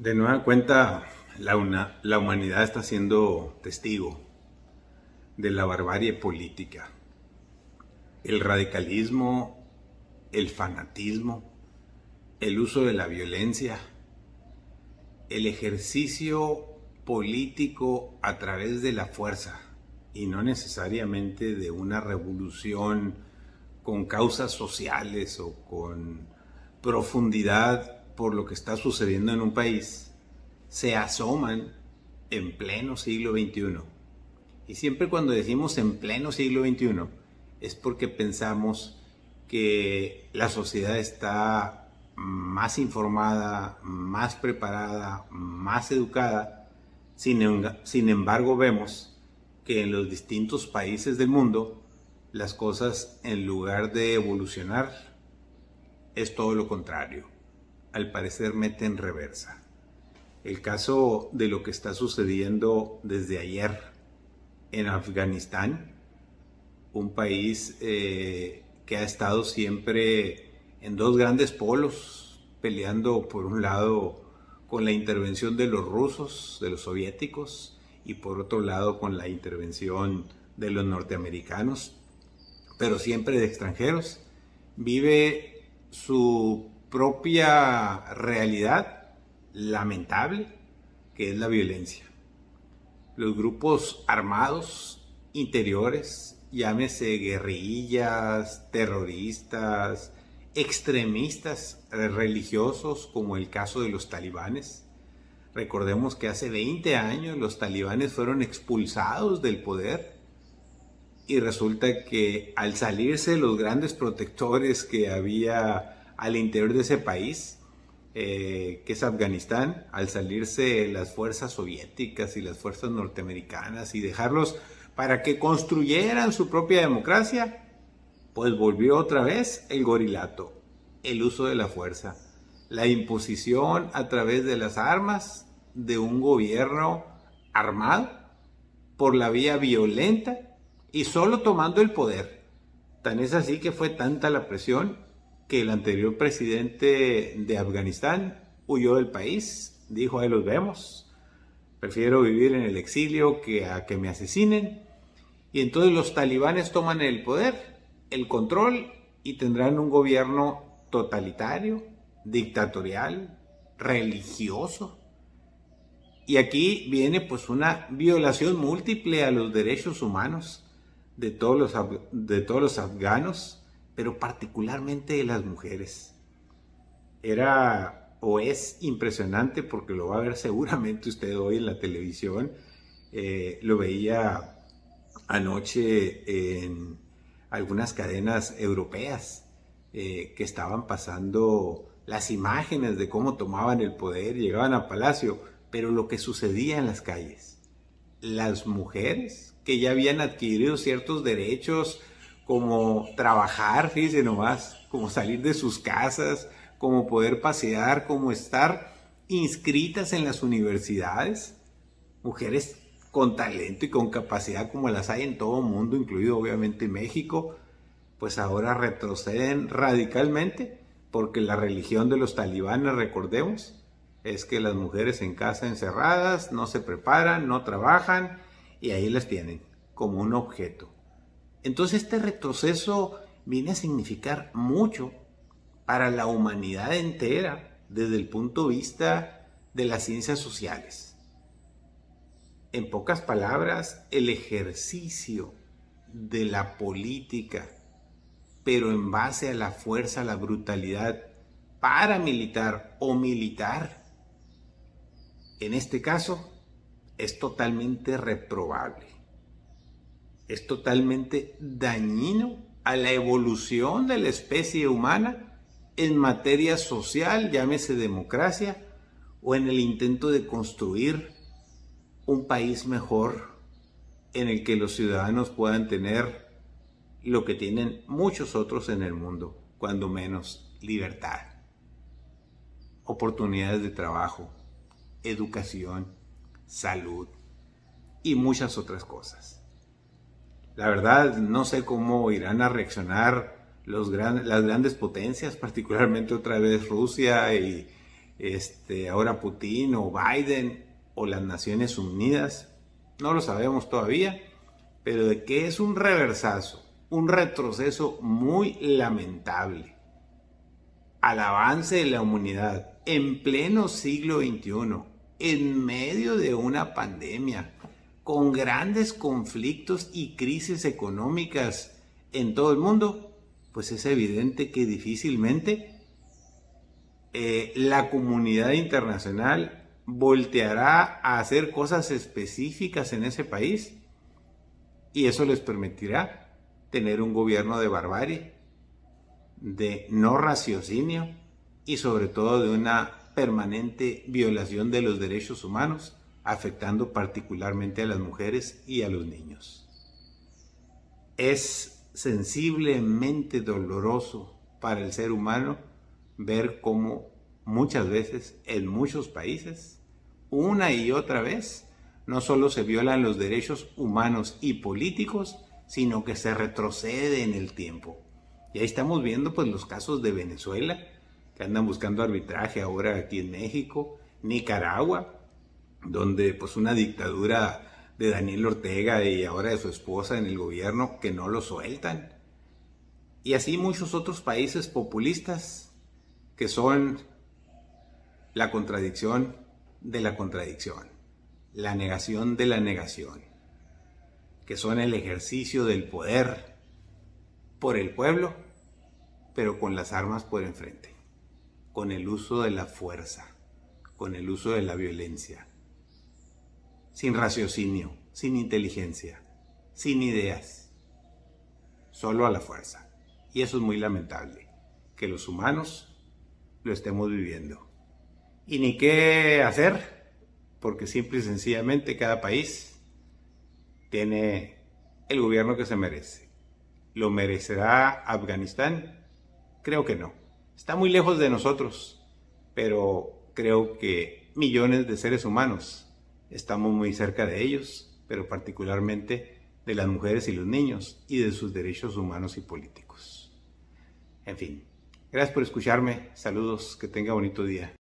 De nueva cuenta, la humanidad está siendo testigo de la barbarie política, el radicalismo, el fanatismo, el uso de la violencia, el ejercicio político a través de la fuerza y no necesariamente de una revolución con causas sociales o con profundidad por lo que está sucediendo en un país, se asoman en pleno siglo XXI. Y siempre cuando decimos en pleno siglo XXI es porque pensamos que la sociedad está más informada, más preparada, más educada. Sin embargo, vemos que en los distintos países del mundo las cosas, en lugar de evolucionar, es todo lo contrario. Al parecer meten reversa. El caso de lo que está sucediendo desde ayer en Afganistán, un país que ha estado siempre en dos grandes polos, peleando por un lado con la intervención de los rusos, de los soviéticos, y por otro lado con la intervención de los norteamericanos, pero siempre de extranjeros. Vive su propia realidad lamentable, que es la violencia. Los grupos armados interiores, llámese guerrillas, terroristas, extremistas religiosos, como el caso de los talibanes. Recordemos que hace 20 años los talibanes fueron expulsados del poder y resulta que al salirse los grandes protectores que había al interior de ese país, que es Afganistán, al salirse las fuerzas soviéticas y las fuerzas norteamericanas y dejarlos para que construyeran su propia democracia, pues volvió otra vez el gorilato, el uso de la fuerza, la imposición a través de las armas de un gobierno armado por la vía violenta y solo tomando el poder. Tan es así que fue tanta la presión que el anterior presidente de Afganistán huyó del país, dijo: ahí los vemos, prefiero vivir en el exilio que a que me asesinen. Y entonces los talibanes toman el poder, el control, y tendrán un gobierno totalitario, dictatorial, religioso. Y aquí viene pues una violación múltiple a los derechos humanos de todos los afganos, pero particularmente de las mujeres. Era o es impresionante, porque lo va a ver seguramente usted hoy en la televisión. Lo veía anoche en algunas cadenas europeas que estaban pasando las imágenes de cómo tomaban el poder, llegaban a Palacio, pero lo que sucedía en las calles. Las mujeres que ya habían adquirido ciertos derechos, como trabajar, fíjense nomás, como salir de sus casas, como poder pasear, como estar inscritas en las universidades, mujeres con talento y con capacidad como las hay en todo el mundo, incluido obviamente México, pues ahora retroceden radicalmente, porque la religión de los talibanes, recordemos, es que las mujeres en casa encerradas, no se preparan, no trabajan, y ahí las tienen como un objeto. Entonces este retroceso viene a significar mucho para la humanidad entera desde el punto de vista de las ciencias sociales. En pocas palabras, el ejercicio de la política, pero en base a la fuerza, a la brutalidad paramilitar o militar, en este caso, es totalmente reprobable. Es totalmente dañino a la evolución de la especie humana en materia social, llámese democracia, o en el intento de construir un país mejor en el que los ciudadanos puedan tener lo que tienen muchos otros en el mundo, cuando menos libertad, oportunidades de trabajo, educación, salud y muchas otras cosas. La verdad, no sé cómo irán a reaccionar las grandes potencias, particularmente otra vez Rusia y ahora Putin o Biden o las Naciones Unidas, no lo sabemos todavía, pero de que es un reversazo, un retroceso muy lamentable al avance de la humanidad en pleno siglo XXI, en medio de una pandemia, con grandes conflictos y crisis económicas en todo el mundo, pues es evidente que difícilmente la comunidad internacional volteará a hacer cosas específicas en ese país y eso les permitirá tener un gobierno de barbarie, de no raciocinio y sobre todo de una permanente violación de los derechos humanos, afectando particularmente a las mujeres y a los niños. Es sensiblemente doloroso para el ser humano ver cómo muchas veces en muchos países, una y otra vez, no solo se violan los derechos humanos y políticos, sino que se retrocede en el tiempo. Y ahí estamos viendo pues los casos de Venezuela, que andan buscando arbitraje ahora aquí en México, Nicaragua, donde pues una dictadura de Daniel Ortega y ahora de su esposa en el gobierno que no lo sueltan. Y así muchos otros países populistas que son la contradicción de la contradicción, la negación de la negación, que son el ejercicio del poder por el pueblo, pero con las armas por enfrente, con el uso de la fuerza, con el uso de la violencia, sin raciocinio, sin inteligencia, sin ideas, solo a la fuerza. Y eso es muy lamentable, que los humanos lo estemos viviendo. Y ni qué hacer, porque simple y sencillamente cada país tiene el gobierno que se merece. ¿Lo merecerá Afganistán? Creo que no. Está muy lejos de nosotros, pero creo que millones de seres humanos estamos muy cerca de ellos, pero particularmente de las mujeres y los niños y de sus derechos humanos y políticos. En fin, gracias por escucharme. Saludos, que tenga bonito día.